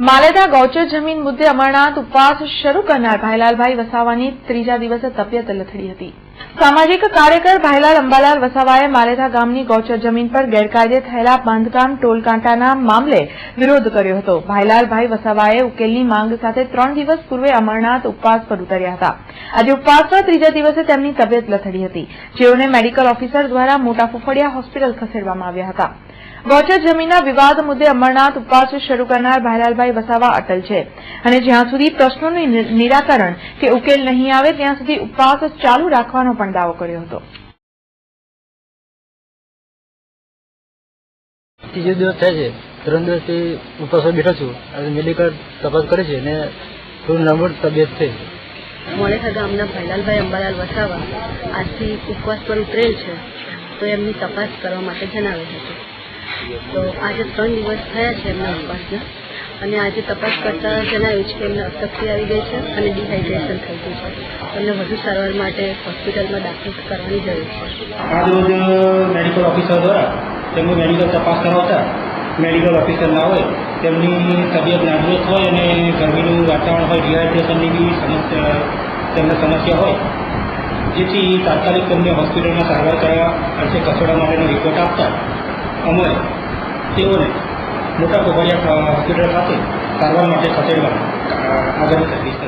માલેદા ગૌચર જમીન મુદ્દે અમરનાથ ઉપવાસ શરૂ કરનાર ભાઈલાલભાઈ વસાવાની ત્રીજા દિવસે તબિયત લથડી હતી। સામાજિક કાર્યકર ભાઈલાલ અંબાલાલ વસાવાએ માલેદા ગામની ગૌચર જમીન પર ગેરકાયદે થયેલા બાંધકામ ટોલકાંટાના મામલે વિરોધ કર્યો હતો। ભાઈલાલભાઈ વસાવાએ ઉકેલની માંગ સાથે 3 દિવસ પૂર્વે અમરનાથ ઉપવાસ પર ઉતર્યા હતા। આજે ઉપવાસના ત્રીજા દિવસે તેમની તબિયત લથડી હતી, જેઓને મેડિકલ ઓફિસર દ્વારા મોટા ફફડિયા હોસ્પિટલ ખસેડવામાં આવ્યા હતા। ગૌચર જમીનના વિવાદ મુદ્દે અમરનાથ ઉપવાસ શરૂ કરનાર ભાઈલાલભાઈ વસાવા અટલ છે અને જ્યાં સુધી પ્રશ્નોનું નિરાકરણ કે ઉકેલ નહીં આવે ત્યાં સુધી ઉપવાસ ચાલુ રાખવાનો પણ દાવો કર્યો હતો। ત્રીજો દિવસ થાય છે, 3 દિવસથી ઉપવાસ બેઠો છું અને મેડિકલ તપાસ કરે છે અને થોડું નર્વસ તબિયત છે। માલેદા ગામના ભાઈલાલભાઈ અંબાલાલ વસાવા આજથી ઉપવાસ પર ઉતરેલ છે, તો એમની તપાસ કરવા માટે જણાવેલ હતું। તો આજે 3 દિવસ થયા છે એમના ઉપવાસના, અને આજે તપાસ કરતા જણાવ્યું છે કે એમને અશક્તિ આવી ગઈ છે અને ડિહાઇડ્રેશન થઈ ગયું છે। એમને વધુ સારવાર માટે હોસ્પિટલમાં દાખલ કરવાની જરૂર છે। આજરોજ મેડિકલ ઓફિસર દ્વારા તેમની મેડિકલ તપાસ કરાવતા મેડિકલ ઓફિસર ના હોય, તેમની તબિયત નાજુક હોય અને ગરમીનું વાતાવરણ હોય, ડિહાઇડ્રેશનની બી તેમને સમસ્યા હોય, જેથી તાત્કાલિક તેમને હોસ્પિટલમાં સારવાર કરવા અર્થે ખસેડવા માટેનો રિપોર્ટ આપતા અમે તેઓને મોટા કોભડિયા હોસ્પિટલ ખાતે સારવાર માટે ખસેડવા આગળની તજવીજ કરી।